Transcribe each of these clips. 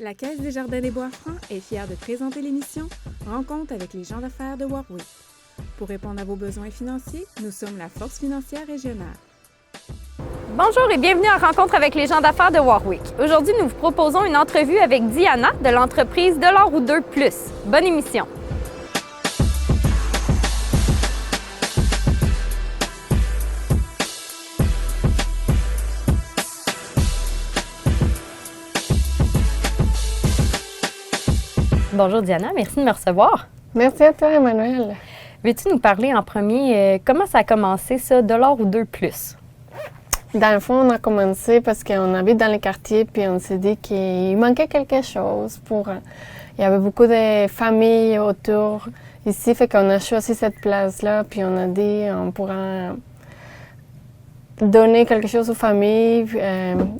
La Caisse des Jardins des Bois-Francs est fière de présenter l'émission Rencontre avec les gens d'affaires de Warwick. Pour répondre à vos besoins financiers, nous sommes la force financière régionale. Bonjour et bienvenue à Rencontre avec les gens d'affaires de Warwick. Aujourd'hui, nous vous proposons une entrevue avec Diana de l'entreprise $1 ou 2 plus. Bonne émission. Bonjour Diana, merci de me recevoir. Merci à toi, Emmanuel. Veux-tu nous parler en premier, comment ça a commencé ça, $1 ou 2 plus? Dans le fond, on a commencé parce qu'on habite dans le quartier, puis on s'est dit qu'il manquait quelque chose pour... Il y avait beaucoup de familles autour ici, fait qu'on a choisi cette place-là, puis on a dit on pourra donner quelque chose aux familles.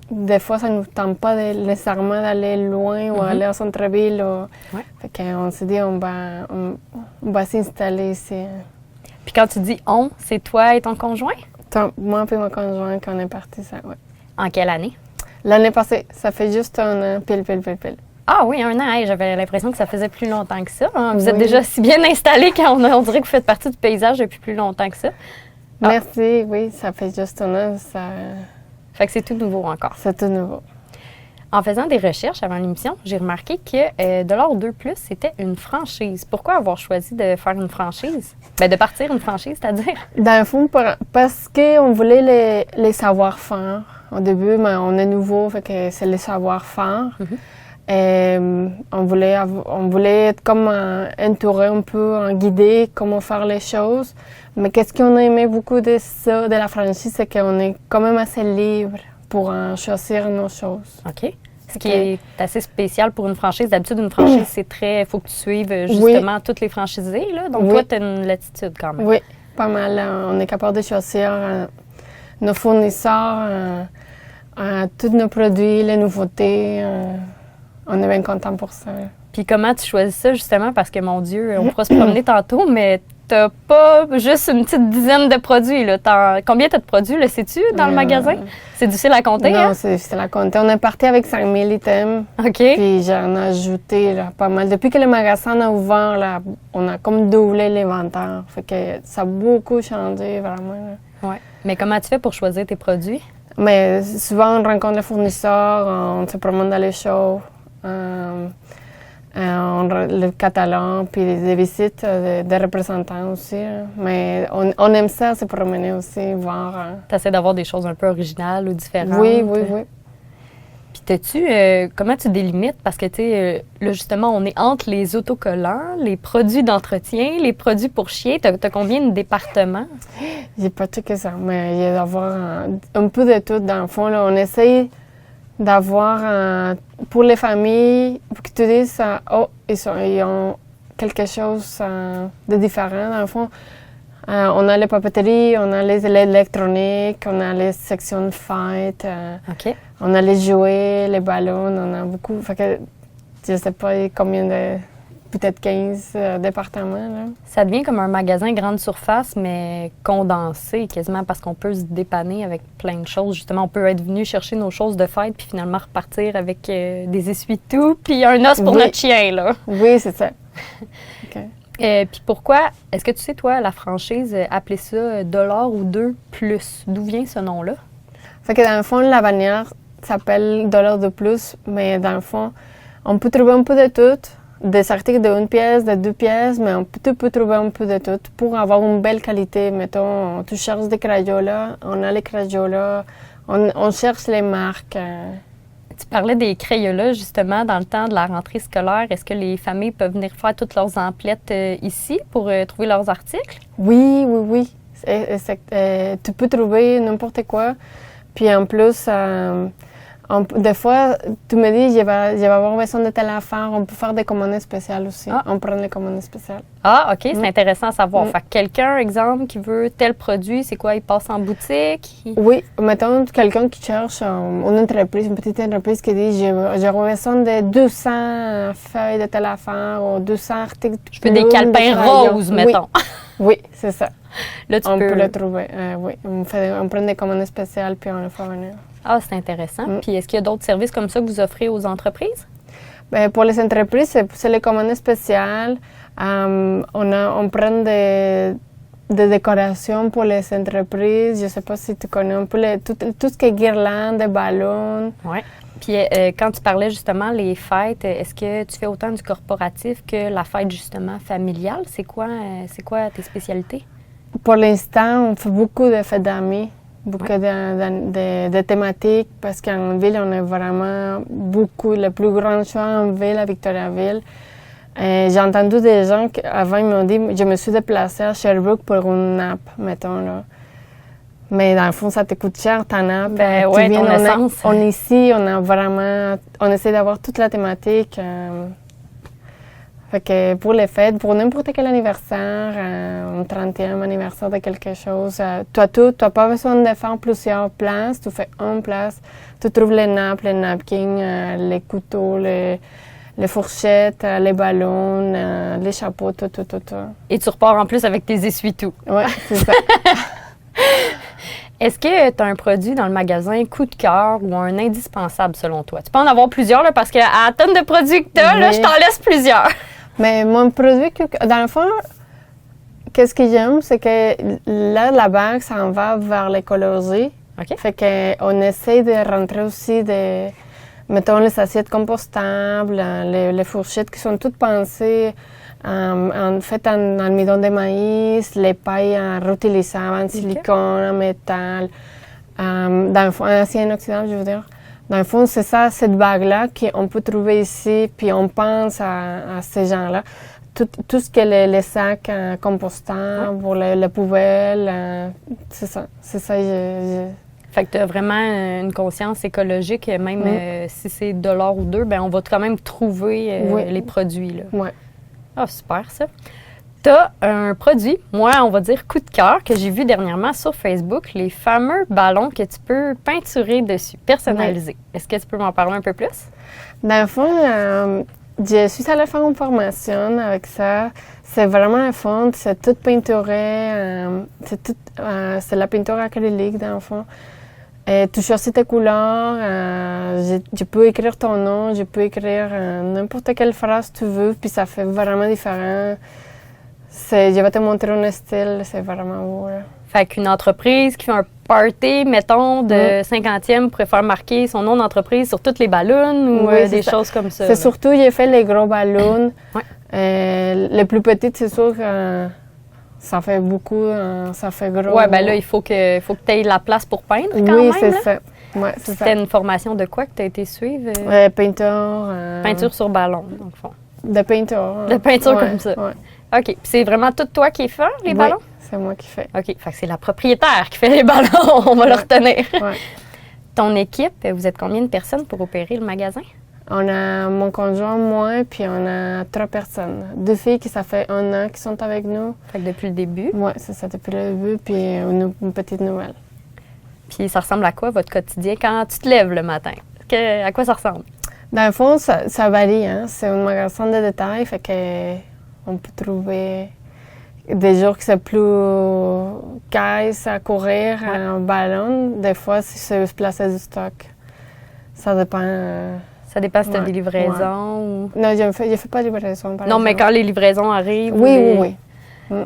Des fois, ça ne nous tente pas nécessairement d'aller loin ou aller au centre-ville. Ouais. Fait qu'on s'est dit on va s'installer ici. Puis quand tu dis « on », c'est toi et ton conjoint? Moi et mon conjoint, quand on est parti, ça, oui. En quelle année? L'année passée, ça fait juste un an, pile. Ah oui, un an. Hey, j'avais l'impression que ça faisait plus longtemps que ça. Hein? Vous êtes Oui. déjà si bien installés qu'on dirait que vous faites partie du paysage depuis plus longtemps que ça. Ah. Merci, oui, ça fait juste un an, Fait que c'est tout nouveau encore. c'est tout nouveau. En faisant des recherches avant l'émission, j'ai remarqué que $1 ou 2 plus, c'était une franchise. Pourquoi avoir choisi de faire une franchise? De partir une franchise, c'est-à-dire? Dans le fond, parce qu'on voulait les savoir-faire. Au début, mais on est nouveau, fait que c'est les savoir-faire. Et on voulait être comme entouré un peu, guidé, comment faire les choses. Mais qu'est-ce qu'on a aimé beaucoup de ça, de la franchise, c'est qu'on est quand même assez libre pour choisir nos choses. OK. Ce qui est assez spécial pour une franchise. D'habitude, une franchise, c'est très... Il faut que tu suives justement toutes les franchisés. Là. Donc, toi, tu as une latitude quand même. Oui, pas mal. On est capable de choisir nos fournisseurs, tous nos produits, les nouveautés. On est bien content pour ça. Puis comment tu choisis ça, justement? Parce que, mon Dieu, on pourra se promener tantôt, mais t'as pas juste une petite dizaine de produits. Là. Combien t'as de produits, le sais-tu, dans le magasin? C'est difficile à compter, Non, hein? c'est difficile à compter. On est parti avec 5000 items. OK. Puis j'en ai ajouté là, pas mal. Depuis que le magasin a ouvert, là, on a comme doublé l'inventaire. Fait que ça a beaucoup changé, vraiment. Là. Ouais. Mais comment tu fais pour choisir tes produits? Mais souvent, on rencontre les fournisseurs, on se promène dans les shows. Le catalogue, puis des visites des représentants aussi. Hein. Mais on aime ça, se promener aussi, voir. Tu essaies d'avoir des choses un peu originales ou différentes. Oui. Puis comment tu délimites? Parce que, tu sais, là, justement, on est entre les autocollants, les produits d'entretien, les produits pour chiens. T'as combien de départements? J'ai pas tout que ça, mais il y a d'avoir un peu de tout. Dans le fond, là, on essaye d'avoir, pour les familles, pour que tu dises, ils ont quelque chose de différent. Dans le fond, on a les papeteries, on a les électroniques, on a les sections de fêtes, OK. on a les jouets, les ballons, on a beaucoup. Fait que je sais pas combien de... Peut-être 15 départements. Là. Ça devient comme un magasin grande surface, mais condensé quasiment parce qu'on peut se dépanner avec plein de choses. Justement, on peut être venu chercher nos choses de fête puis finalement repartir avec des essuie-tout puis un os pour notre chien, là. Oui, c'est ça. OK. Puis pourquoi, est-ce que tu sais, toi, la franchise, appeler ça $1 ou 2 plus? D'où vient ce nom-là? Fait que dans le fond, la bannière s'appelle $1 de plus, mais dans le fond, on peut trouver un peu de tout. Des articles de 1 pièce, de 2 pièces, mais tu peux trouver un peu de tout pour avoir une belle qualité. Mettons, tu cherches des Crayolas, on a les Crayolas, on cherche les marques. Tu parlais des Crayolas, justement, dans le temps de la rentrée scolaire. Est-ce que les familles peuvent venir faire toutes leurs emplettes ici pour trouver leurs articles? Oui. Tu peux trouver n'importe quoi. Puis en plus, des fois, tu me dis, je vais avoir besoin de telle affaire, on peut faire des commandes spéciales aussi. On prend les commandes spéciales. Ah, OK, c'est intéressant à savoir. Fait que quelqu'un, exemple, qui veut tel produit, c'est quoi, il passe en boutique? Oui, mettons quelqu'un qui cherche une entreprise, une petite entreprise qui dit, j'aurais besoin de 200 feuilles de telle affaire ou 200 articles. Je veux des calepins roses, mettons. Oui, c'est ça. Là, on peut le trouver, oui. On prend des commandes spéciales puis on le fait venir. Ah, c'est intéressant. Puis est-ce qu'il y a d'autres services comme ça que vous offrez aux entreprises? Ben, pour les entreprises, c'est les commandes spéciales. On prend des décorations pour les entreprises. Je ne sais pas si tu connais un peu tout ce qui est guirlandes, des ballons. Oui. Puis quand tu parlais justement les fêtes, est-ce que tu fais autant du corporatif que la fête justement familiale? C'est quoi tes spécialités? Pour l'instant, on fait beaucoup de fêtes d'amis, beaucoup de thématiques, parce qu'en ville, on a vraiment beaucoup, le plus grand choix en ville, à Victoriaville. J'ai entendu des gens qui, avant, ils m'ont dit, je me suis déplacée à Sherbrooke pour une nappe, mettons, là. Mais dans le fond, ça te coûte cher, ta nappe. Ben oui, ton essence. Ici, on essaie d'avoir toute la thématique. Fait que pour les fêtes, pour n'importe quel anniversaire, un 30e anniversaire de quelque chose, tu n'as pas besoin de faire plusieurs places, tu fais une place, tu trouves les nappes, les napkins, les couteaux, les fourchettes, les ballons, les chapeaux, tout. Et tu repars en plus avec tes essuie-tout. Oui, c'est ça. Est-ce que tu as un produit dans le magasin coup de cœur ou un indispensable selon toi? Tu peux en avoir plusieurs là, parce qu'à la tonne de produits que tu as, là, je t'en laisse plusieurs. Mais mon produit, dans le fond, qu'est-ce que j'aime, c'est que là, la banque s'en va vers l'écologie. OK. Fait qu'on essaie de rentrer aussi mettons, les assiettes compostables, les fourchettes qui sont toutes pensées faites en almidon de maïs, les pailles réutilisables en silicone, en métal, dans le fond, en acier inoxydable, je veux dire. Dans le fond, c'est ça, cette bague-là qu'on peut trouver ici, puis on pense à ces gens-là. Tout ce qui est les sacs compostables, pour les poubelles, c'est ça. Fait que tu as vraiment une conscience écologique, même si c'est $1 ou 2, ben on va quand même trouver les produits. Là. Oui. Ah, super, ça. Tu as un produit, moi, on va dire coup de cœur, que j'ai vu dernièrement sur Facebook, les fameux ballons que tu peux peinturer dessus, personnaliser. Oui. Est-ce que tu peux m'en parler un peu plus? Dans le fond, je suis allée faire une formation avec ça. C'est vraiment le fond, c'est tout peinturé, c'est la peinture acrylique dans le fond. Tu choisis tes couleurs, je peux écrire ton nom, je peux écrire n'importe quelle phrase tu veux, puis ça fait vraiment différent. Je vais te montrer un style, c'est vraiment beau. Là. Fait qu'une entreprise qui fait un party, mettons, de 50e pourrait faire marquer son nom d'entreprise sur toutes les ballons ou des choses comme ça. C'est surtout, j'ai fait les gros ballons. Les plus petites, c'est sûr que ça fait beaucoup, ça fait gros. Oui, bien là, il faut que tu aies la place pour peindre quand même. Oui, c'est ça. Ouais, c'est ça. C'était une formation de quoi que tu as été suivre? Peinture. Peinture sur ballon, dans le fond. De peinture. De peinture comme ça. Ouais. OK. Puis c'est vraiment tout toi qui fais les ballons? Oui, c'est moi qui fais. OK. Fait que c'est la propriétaire qui fait les ballons. On va le retenir. Ouais. Ton équipe, vous êtes combien de personnes pour opérer le magasin? On a mon conjoint, moi, puis on a 3 personnes. 2 filles qui ça fait 1 an qui sont avec nous. Fait que depuis le début? Oui, c'est ça, depuis le début, puis une petite nouvelle. Puis ça ressemble à quoi, votre quotidien, quand tu te lèves le matin? À quoi ça ressemble? Dans le fond, ça varie. Hein? C'est un magasin de détail, fait que on peut trouver des jours que c'est plus caisse à courir, un ballon. Des fois, c'est se placer du stock. Ça dépend. Ça dépend si tu as des livraisons ou... Non, je ne fais pas de livraison, par exemple. Mais quand les livraisons arrivent... Oui. Ouais.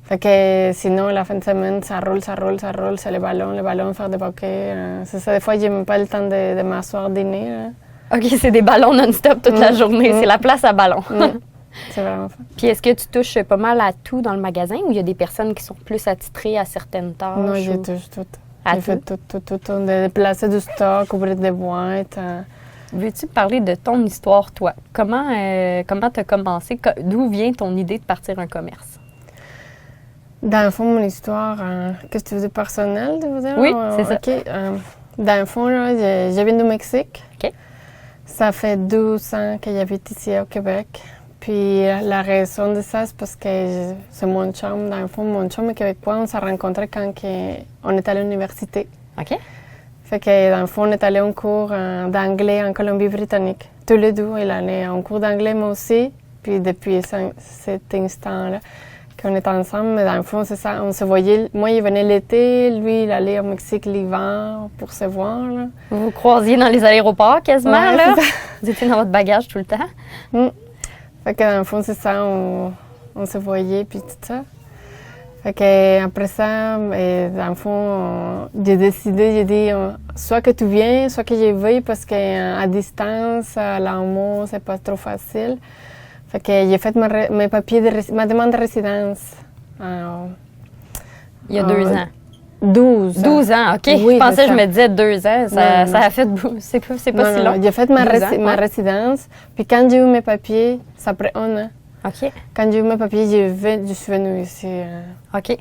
Fait que sinon, la fin de semaine, ça roule, c'est les ballons, faire des bouquets. C'est ça, des fois, j'ai même pas le temps de m'asseoir dîner. Là. OK, c'est des ballons non-stop toute la journée. C'est la place à ballons. C'est vraiment fun. Puis est-ce que tu touches pas mal à tout dans le magasin ou il y a des personnes qui sont plus attitrées à certaines tâches? Non, je touche tout. J'ai fait tout. Déplacer du stock, ouvrir des boîtes. Veux-tu parler de ton histoire, toi? Comment tu as commencé? D'où vient ton idée de partir un commerce? Dans le fond, mon histoire, qu'est-ce que tu veux dire, personnelle, tu veux dire? Oui, c'est ça. OK. Dans le fond, là, je viens du Mexique. OK. Ça fait 12 ans que j'habite ici au Québec. Puis la raison de ça, c'est parce que c'est mon chum. Dans le fond, mon chum est québécois. On s'est rencontrés quand on est allé à l'université. OK. Fait que dans le fond, on est allé en cours d'anglais en Colombie-Britannique. Tous les deux, il allait en cours d'anglais, moi aussi. Puis depuis cet instant-là, qu'on est ensemble. Mais dans le fond, c'est ça. On se voyait. Moi, il venait l'été. Lui, il allait au Mexique l'hiver pour se voir. Là. Vous vous croisiez dans les aéroports quasiment, Ouais, là? c'est ça. Vous étiez dans votre bagage tout le temps? Fait que dans le fond, c'est ça. On se voyait, puis tout ça. Fait que après ça, dans le fond, j'ai décidé, j'ai dit, soit que tu viens, soit que je vais, parce qu'à distance, à l'amour, c'est pas trop facile. Fait que j'ai fait mes papiers ma demande de résidence. Il y a 2 ans. 12 ans. 12 ans, OK. Oui, je pensais, c'est je ça. me disais 2 ans. Ça, Non, ça non. a fait... C'est pas si long. J'ai fait 12 ans, ma ouais. résidence, puis quand j'ai eu mes papiers, ça après 1 an. OK. Quand j'ai eu mes papiers, je suis venue ici. OK.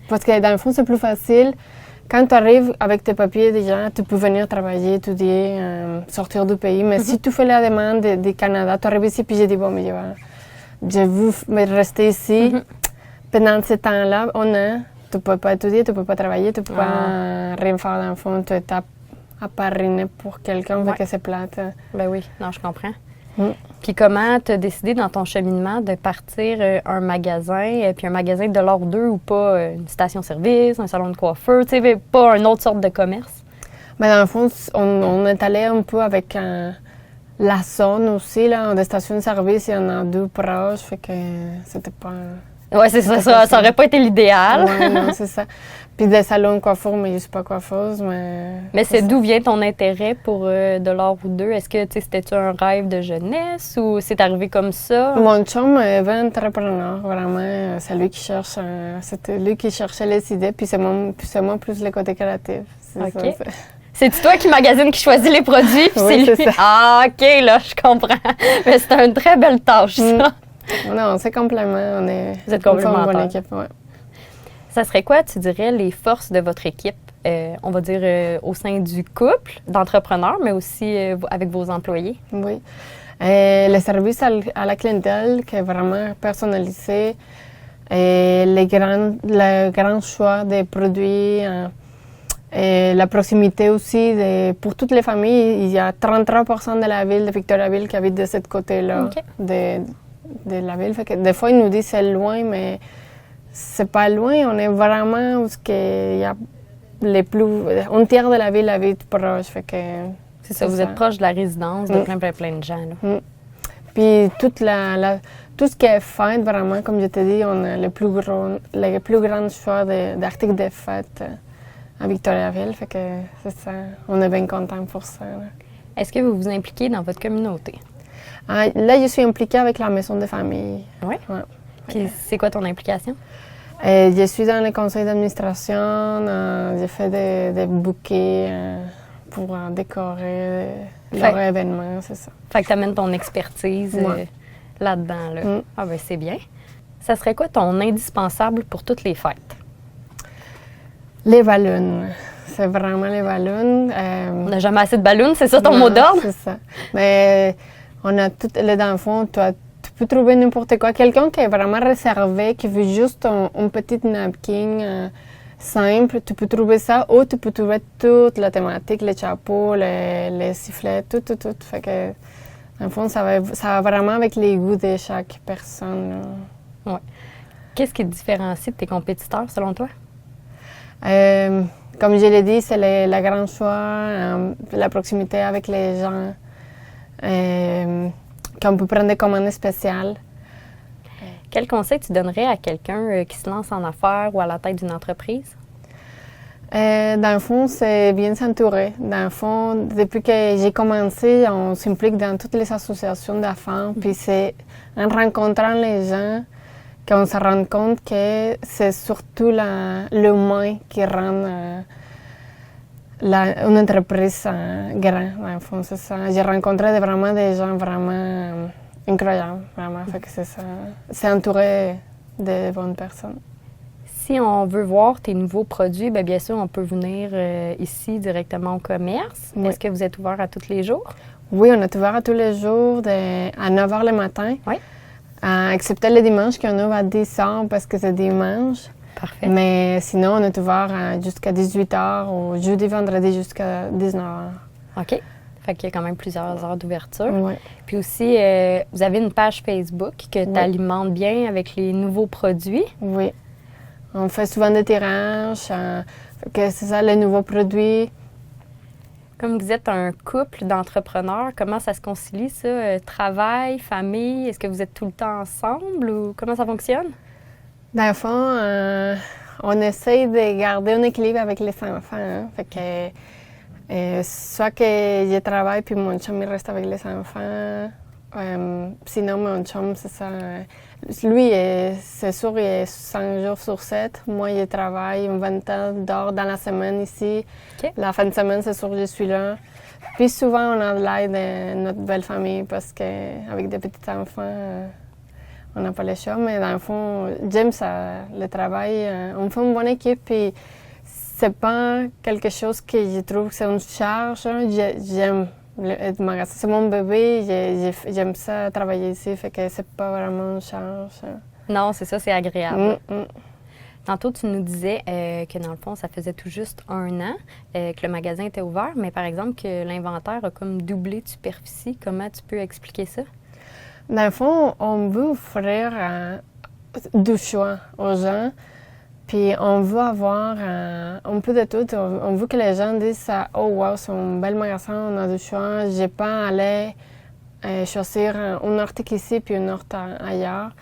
Parce que dans le fond, c'est plus facile. Quand tu arrives avec tes papiers déjà, tu peux venir travailler, étudier, sortir du pays. Mais si tu fais la demande du Canada, tu arrives ici, puis j'ai dit, bon, mais je veux rester ici. Pendant ce temps-là, tu ne peux pas étudier, tu ne peux pas travailler, tu ne peux pas rien faire dans le fond. Tu es à parrainer pour quelqu'un, Ouais. fait que c'est plate. Ben oui, non, je comprends. Mm. Puis comment tu as décidé dans ton cheminement de partir un magasin, puis un magasin de l'or 2 ou pas une station-service, un salon de coiffeur, tu sais, pas une autre sorte de commerce? Mais dans le fond, on est allé un peu avec la zone aussi, là, des stations de service, il y en a 2 proches, fait que c'était pas... Oui, c'est ça, ça aurait pas été l'idéal. Ouais, non, c'est ça. Puis des salons de coiffure, mais je suis pas coiffeuse, mais... Mais c'est d'où vient ton intérêt pour de l'or ou 2? Est-ce que c'était-tu un rêve de jeunesse ou c'est arrivé comme ça? Mon chum est entrepreneur, vraiment. C'est lui qui cherche, c'était lui qui cherchait les idées, puis c'est moi plus le côté créatif. C'est OK. ça, C'est-tu toi qui magasine, qui choisit les produits, puis Oui, c'est c'est lui? ça. Ah, OK, là, je comprends. Mais c'est une très belle tâche, ça. Non, c'est complément. Vous êtes on fait une bonne complémentaires. équipe, ouais. Ça serait quoi, tu dirais, les forces de votre équipe, on va dire, au sein du couple d'entrepreneurs, mais aussi avec vos employés? Oui. Le service à la clientèle qui est vraiment personnalisé, et le grand choix des produits, et la proximité aussi. Pour toutes les familles, il y a 33% de la ville de Victoriaville qui habite de ce côté-là OK. de la ville. Fait que des fois, ils nous disent c'est loin, mais c'est pas loin. On est vraiment où il y a un tiers de la ville habite proche. Fait que C'est ça, vous êtes proche de la résidence de plein de gens. Là. Puis tout ce qui est fête, vraiment, comme je te dis, on a le plus grand choix d'articles de fête à Victoriaville. Fait que c'est ça. On est bien contents pour ça. Là. Est-ce que vous vous impliquez dans votre communauté? Là, je suis impliquée avec la maison de famille. Oui. Ouais. Puis c'est quoi ton implication? Je suis dans le conseil d'administration. J'ai fait des bouquets pour décorer leur événement, c'est ça. Fait que tu amènes ton expertise là-dedans. Là. Ah ben c'est bien. Ça serait quoi ton indispensable pour toutes les fêtes? Les ballons. C'est vraiment les ballons. On n'a jamais assez de ballons, c'est ça ton Non, mot d'ordre? C'est ça. Mais on a tout les enfants. Tu peux trouver n'importe quoi. Quelqu'un qui est vraiment réservé, qui veut juste un petit napkin simple, tu peux trouver ça. Ou tu peux trouver toute la thématique, les chapeaux, les sifflets, tout. Fait que, dans le fond, ça va vraiment avec les goûts de chaque personne. Ouais. Qu'est-ce qui te différencie de tes compétiteurs, selon toi? Comme je l'ai dit, c'est le grand choix, la proximité avec les gens, qu'on peut prendre des commandes spéciales. Quel conseil tu donnerais à quelqu'un qui se lance en affaires ou à la tête d'une entreprise? Dans le fond, c'est bien s'entourer. Dans le fond, depuis que j'ai commencé, on s'implique dans toutes les associations d'affaires. Puis c'est en rencontrant les gens qu'on se rend compte que c'est surtout l'humain qui rend une entreprise grande. Dans le fond, c'est ça. J'ai rencontré vraiment des gens vraiment incroyables. Vraiment. Fait que c'est ça. C'est entouré de bonnes personnes. Si on veut voir tes nouveaux produits, bien sûr, on peut venir ici directement au commerce. Oui. Est-ce que vous êtes ouvert à tous les jours? Oui, on est ouvert à tous les jours, à 9 h le matin. Oui. Excepté le dimanche, qu'on ouvre à 10 h parce que c'est dimanche. Parfait. Mais sinon, on est ouvert jusqu'à 18 h ou jeudi, vendredi jusqu'à 19 h. OK. Fait qu'il y a quand même plusieurs heures d'ouverture. Ouais. Puis aussi, vous avez une page Facebook que tu alimentes bien avec les nouveaux produits. Oui. On fait souvent des tirages, que c'est ça, les nouveaux produits. Comme vous êtes un couple d'entrepreneurs, comment ça se concilie, ça? Travail, famille, est-ce que vous êtes tout le temps ensemble ou comment ça fonctionne? Dans le fond, on essaye de garder un équilibre avec les enfants. Hein? Fait que, soit que je travaille puis mon chum il reste avec les enfants. Sinon, mon chum, c'est ça. Lui, c'est sûr, il est 5 jours sur 7. Moi, je travaille 20 heures d'heures dans la semaine ici. OK. La fin de semaine, c'est sûr, je suis là. Puis souvent, on a de l'aide de notre belle famille parce qu'avec des petits enfants, on n'a pas le choix. Mais dans le fond, j'aime ça, le travail. On fait une bonne équipe. Puis c'est pas quelque chose que je trouve que c'est une charge. J'aime. Le magasin, c'est mon bébé, j'aime ça travailler ici, fait que c'est pas vraiment une charge. Non, c'est ça, c'est agréable. Tantôt, tu nous disais que dans le fond, ça faisait tout juste 1 an que le magasin était ouvert, mais par exemple que l'inventaire a comme doublé de superficie. Comment tu peux expliquer ça? Dans le fond, on veut offrir du choix aux gens. Puis on veut avoir un peu de tout. On veut que les gens disent « Oh wow, c'est un bel magasin, on a du choix. J'ai pas à aller choisir un article ici puis un autre ailleurs. »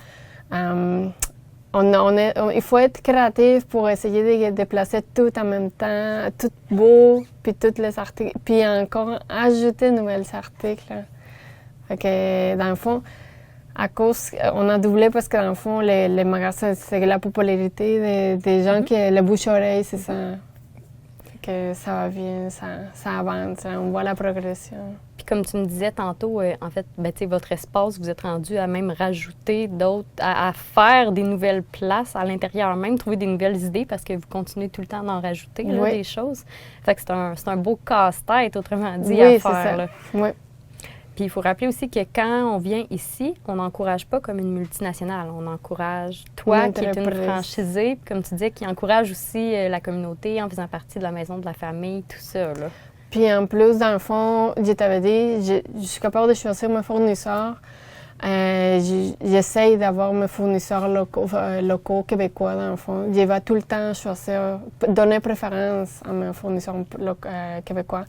Il faut être créatif pour essayer de placer tout en même temps, tout beau, puis tous les articles. Puis encore ajouter de nouveaux articles. Fait que dans le fond, à cause, on a doublé parce que dans le fond, les magasins, c'est la popularité des gens qui le bouche-oreille, c'est ça. Fait que ça va bien, ça avance, on voit la progression. Puis comme tu me disais tantôt, en fait, votre espace, vous êtes rendu à même rajouter d'autres, à faire des nouvelles places à l'intérieur même, trouver des nouvelles idées parce que vous continuez tout le temps d'en rajouter là, des choses. Fait que c'est un beau casse-tête, autrement dit, à faire. Là. Oui. Puis il faut rappeler aussi que quand on vient ici, on n'encourage pas comme une multinationale. On encourage toi qui es une franchisée, puis comme tu disais, qui encourage aussi la communauté en faisant partie de la maison de la famille, tout ça. Là. Puis en plus, dans le fond, je t'avais dit, je suis capable de choisir mes fournisseurs. J'essaye d'avoir mes fournisseurs locaux québécois, dans le fond. Je vais tout le temps choisir, donner préférence à mes fournisseurs québécois.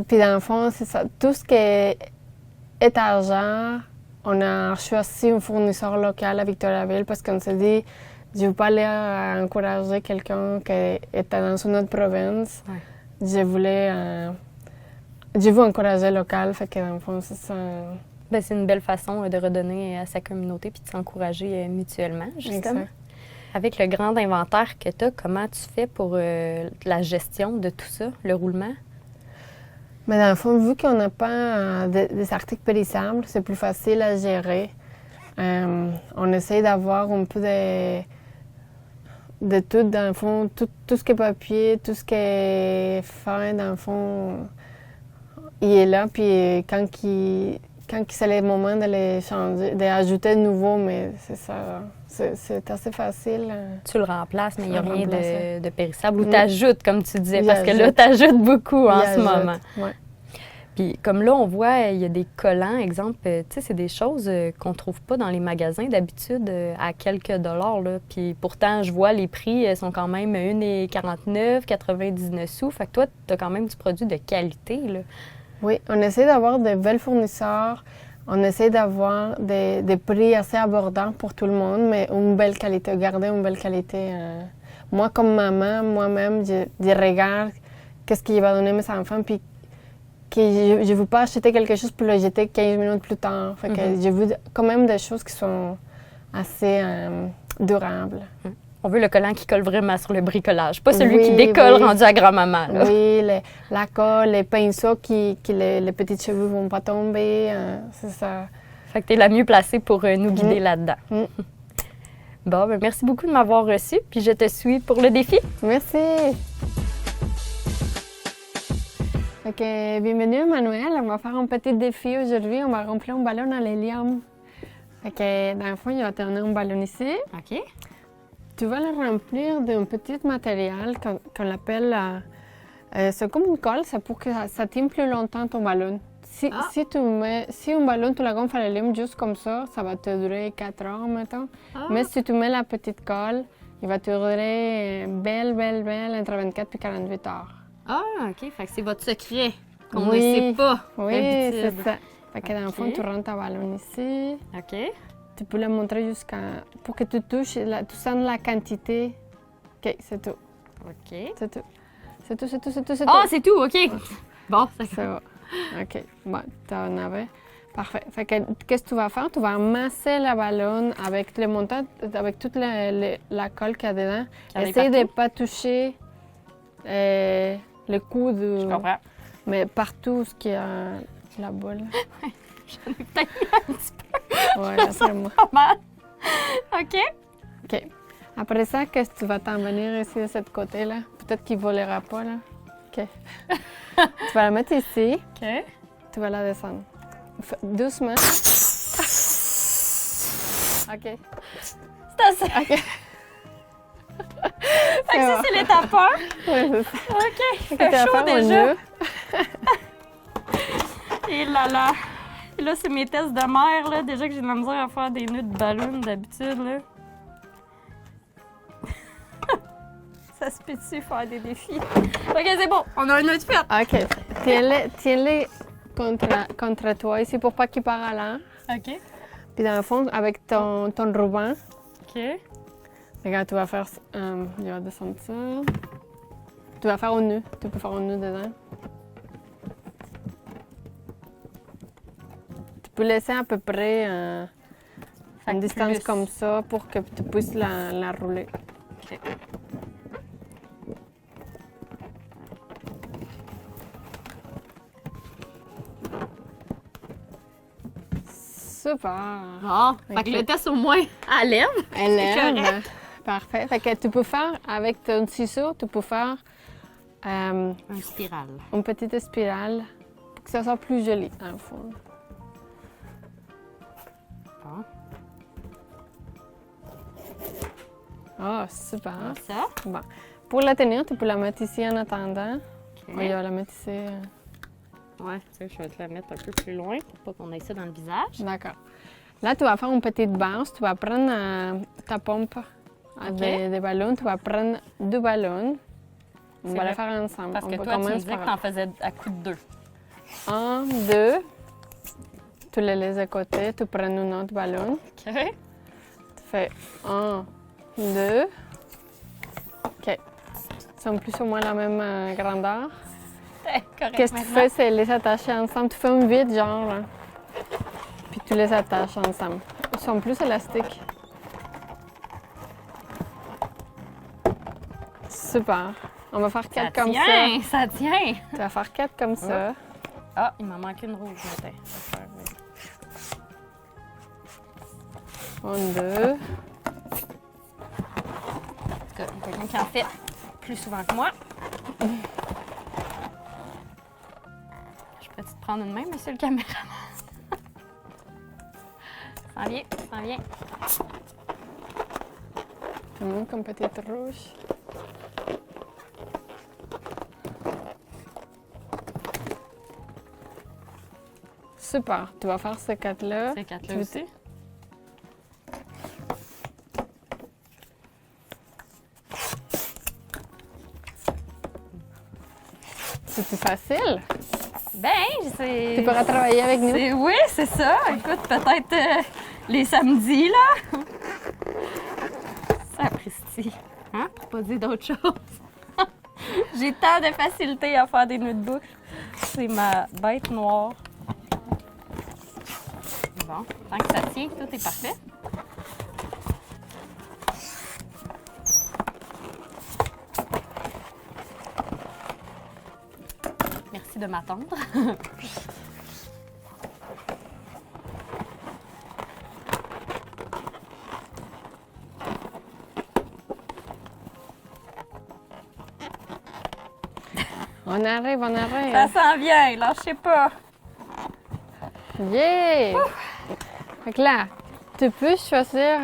Puis dans le fond, c'est ça. Tout ce qui est argent, on a choisi un fournisseur local à Victoriaville parce qu'on s'est dit, je ne veux pas aller encourager quelqu'un qui était dans une autre province. Ouais. Je veux encourager local, fait que dans le fond, c'est ça. Bien, c'est une belle façon de redonner à sa communauté puis de s'encourager mutuellement, justement. Exact. Avec le grand inventaire que tu as, comment tu fais pour la gestion de tout ça, le roulement? Mais dans le fond, vu qu'on n'a pas des articles périssables, c'est plus facile à gérer. On essaie d'avoir un peu de tout, dans le fond, tout ce qui est papier, tout ce qui est fin, dans le fond, il est là. Puis quand c'est le moment de les changer, d'ajouter de nouveau, mais c'est ça, c'est assez facile. Tu le remplaces, mais il n'y a rien de périssable. Ou Non. tu ajoutes, comme tu disais, parce que là, tu ajoutes beaucoup en ce moment. Ouais. Puis comme là, on voit, il y a des collants, exemple, tu sais, c'est des choses qu'on ne trouve pas dans les magasins d'habitude à quelques dollars. Là. Puis pourtant, je vois, les prix sont quand même 1,49, 99 sous. Fait que toi, tu as quand même du produit de qualité, là. Oui, on essaie d'avoir de belles fournisseurs. On essaie d'avoir des prix assez abordables pour tout le monde, mais une belle qualité, garder une belle qualité. Moi, comme maman, moi-même, je regarde qu'est-ce qu'il va donner mes enfants, puis que je ne veux pas acheter quelque chose pour le jeter 15 minutes plus tard. Fait que je veux quand même des choses qui sont assez durables. On veut le collant qui colle vraiment sur le bricolage, pas celui qui décolle rendu à grand-maman. Là. Oui, la colle, les pinceaux qui les petits cheveux ne vont pas tomber, c'est ça. Fait que tu es la mieux placée pour nous guider là-dedans. Bon, ben merci beaucoup de m'avoir reçue, puis je te suis pour le défi. Merci. Ok, bienvenue Manuel, on va faire un petit défi aujourd'hui, on va remplir un ballon dans l'hélium. Ok, dans le fond, il va tourner un ballon ici. OK. Tu vas le remplir d'un petit matériel qu'on appelle C'est comme une colle, c'est pour que ça tienne plus longtemps ton ballon. Si un ballon, tu la gonfles à l'hélium juste comme ça va te durer 4 heures, mettons. Mais si tu mets la petite colle, il va te durer belle, entre 24 et 48 heures. Ah, OK. Fait que c'est votre secret qu'on ne sait pas. Oui, d'habitude. c'est ça. Fait que dans le fond, tu rentres ta ballon ici. OK. Tu peux la montrer pour que tu touches, tu sens la quantité. OK, c'est tout. OK. C'est tout. C'est tout. Ah, c'est tout, OK. Bon, ça va. OK. Bon, tu en avais. Parfait. Fait que, qu'est-ce que tu vas faire? Tu vas amasser la ballon avec le montant, avec toute la colle qu'il y a dedans. Essaye de ne pas toucher le coude. Je comprends. Mais partout ce qui a la boule. J'en ai peut-être mis un petit peu. Ouais, là, c'est moi. Pas mal. OK. OK. Après ça, qu'est-ce que tu vas t'en venir ici de ce côté-là? Peut-être qu'il ne volera pas, là. OK. Tu vas la mettre ici. OK. Tu vas la descendre. Doucement. OK. C'est assez. OK. Fait que ça, c'est l'étape 1. Ouais, c'est ça. OK. Il Tu fait vas chaud faire un déjà. nœud. Et là. Et là, c'est mes tests de mer, là. Déjà que j'ai de la misère à faire des nœuds de ballon d'habitude, là. Ça se peut-tu faire des défis? OK, c'est bon. On a un nœud de fait. OK. Tiens-les contre toi ici pour pas qu'il parte à l'air. OK. Puis dans le fond, avec ton ruban, OK. regarde, tu vas faire... je vais descendre ça. Tu vas faire un nœud. Tu peux faire un nœud dedans. Tu peux laisser à peu près une distance plus. comme ça pour que tu puisses la rouler. OK. Super! Bon, fait que le test au moins à lève. Elle C'est aime. Parfait. Fait que tu peux faire, avec ton ciseau, tu peux faire Un spirale. une petite spirale pour que ça soit plus joli, dans le fond. Bon. Ah, super. Ça. Bon. Pour la tenir, tu peux la mettre ici en attendant. OK. Oui, on va la mettre ici. Ouais, tu sais, je vais te la mettre un peu plus loin pour pas qu'on ait ça dans le visage. D'accord. Là, tu vas faire une petite base. Tu vas prendre ta pompe des ballons. Tu vas prendre 2 ballons. On va vrai. les faire ensemble. Parce On que va toi, tu me commencer disais que par t'en faisais à coup de 2. 1, 2. Tu les laisses à côté. Tu prends un autre ballon. OK. Tu fais 1, 2. OK. Ils sont plus ou moins la même grandeur. Correct. Qu'est-ce que tu fais, c'est les attacher ensemble. Tu fais un vide, genre, là. Puis tu les attaches ensemble. Ils sont plus élastiques. Super. On va faire 4 comme ça. Ça tient. Tu vas faire 4 comme ça. Ah, il m'en manque une rouge, matin. 1, 2. En tout cas, il y a quelqu'un qui en fait plus souvent que moi. Je peux te prendre une main, monsieur le caméraman? Ça s'en vient, ça s'en vient. Tout le monde comme petite rouge. Super. Tu vas faire ces 4-là. Ces 4-là Tu- aussi. C'est plus facile. Ben, c'est... Tu pourras travailler avec nous. Oui, c'est ça. Écoute, peut-être les samedis, là. Sapristi. Hein? Pour pas dire d'autre chose. J'ai tant de facilité à faire des nœuds de boucle. C'est ma bête noire. Bon, tant que ça tient, tout est parfait. Merci de m'attendre. On arrive, on arrive. Ça s'en vient, lâchez pas. Yeah! Fait que là, tu peux choisir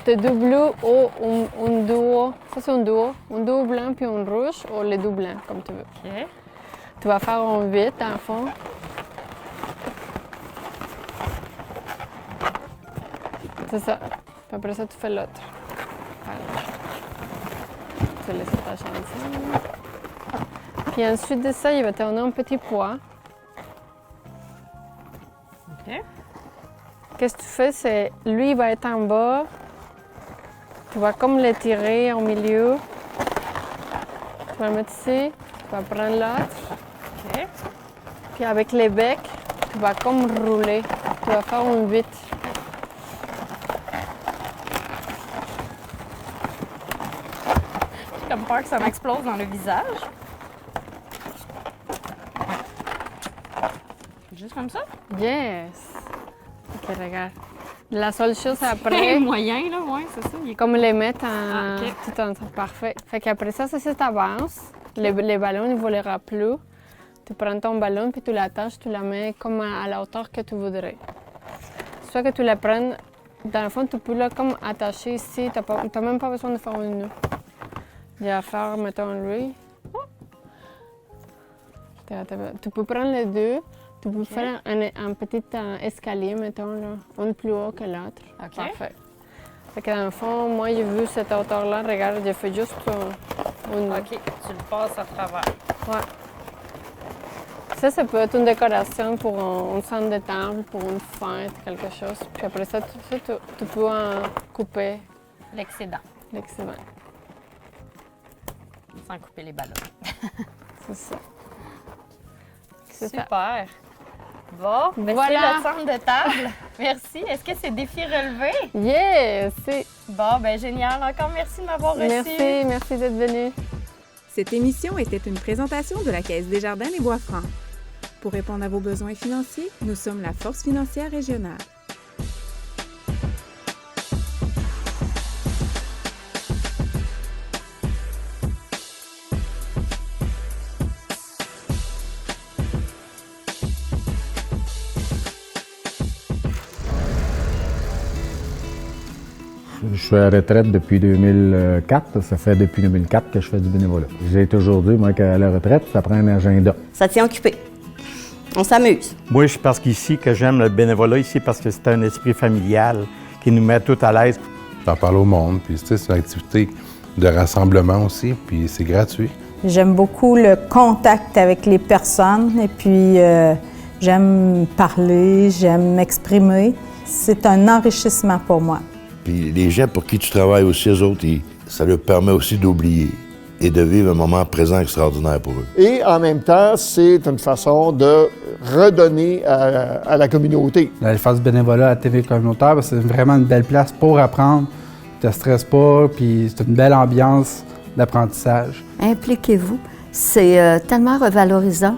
tes deux bleus ou un duo. Ça, c'est un duo. Un duo blanc puis un rouge ou les deux blancs, comme tu veux. OK. Tu vas faire un 8 dans le fond. C'est ça. Puis après ça, tu fais l'autre. Voilà. Tu laisses ta chanson. Puis ensuite de ça, il va te donner un petit poids. OK. Qu'est-ce que tu fais, c'est lui, il va être en bas. Tu vas comme l'étirer au milieu. Tu vas le mettre ici. Tu vas prendre l'autre. OK. Puis avec les becs, tu vas comme rouler. Tu vas faire un 8. J'ai comme peur que ça m'explose dans le visage. Juste comme ça? Yes! OK, regarde. La seule chose C'est après, moyen, là, ouais, c'est ça. Il est comme les mettre en Ah, OK. tout en parfait. Fait qu'après ça, si tu avances, les ballons ne volera plus. Tu prends ton ballon puis tu l'attaches, tu la mets comme à la hauteur que tu voudrais. Soit que tu la prennes, dans le fond, tu peux la comme attacher ici. Tu n'as même pas besoin de faire un nœud. Il va faire, mettons, lui. Tu peux prendre les deux. Tu peux faire un petit escalier, mettons, là, un plus haut que l'autre. OK. Parfait. Fait que dans le fond, moi, j'ai vu cette hauteur-là. Regarde, j'ai fait juste une... OK, tu le passes à travers. Ouais. Ça peut être une décoration pour un centre de table, pour une fête, quelque chose. Puis après ça, tu peux en couper L'excédent, l'excédent. sans couper les ballons. C'est ça. C'est ça. Super. Bon, ben Voilà. c'est le centre de table. Merci. Est-ce que c'est défi relevé? Yes! Bon, ben génial. Encore merci de m'avoir reçu. Merci d'être venu. Cette émission était une présentation de la Caisse Desjardins des Bois-Francs. Pour répondre à vos besoins financiers, nous sommes la Force financière régionale. Je suis à la retraite depuis 2004. Ça fait depuis 2004 que je fais du bénévolat. J'ai toujours dit, moi, qu'à la retraite, ça prend un agenda. Ça tient occupé. On s'amuse. Moi, je pense qu'ici, que j'aime le bénévolat ici parce que c'est un esprit familial qui nous met tout à l'aise. T'en parles au monde, puis tu sais, c'est une activité de rassemblement aussi, puis c'est gratuit. J'aime beaucoup le contact avec les personnes et puis j'aime parler, j'aime m'exprimer. C'est un enrichissement pour moi. Puis les gens pour qui tu travailles aussi, eux autres, ça leur permet aussi d'oublier et de vivre un moment présent extraordinaire pour eux. Et en même temps, c'est une façon de redonner à la communauté. D'aller faire du bénévolat à la TV communautaire, c'est vraiment une belle place pour apprendre. Tu ne te stresses pas, puis c'est une belle ambiance d'apprentissage. Impliquez-vous. C'est tellement revalorisant.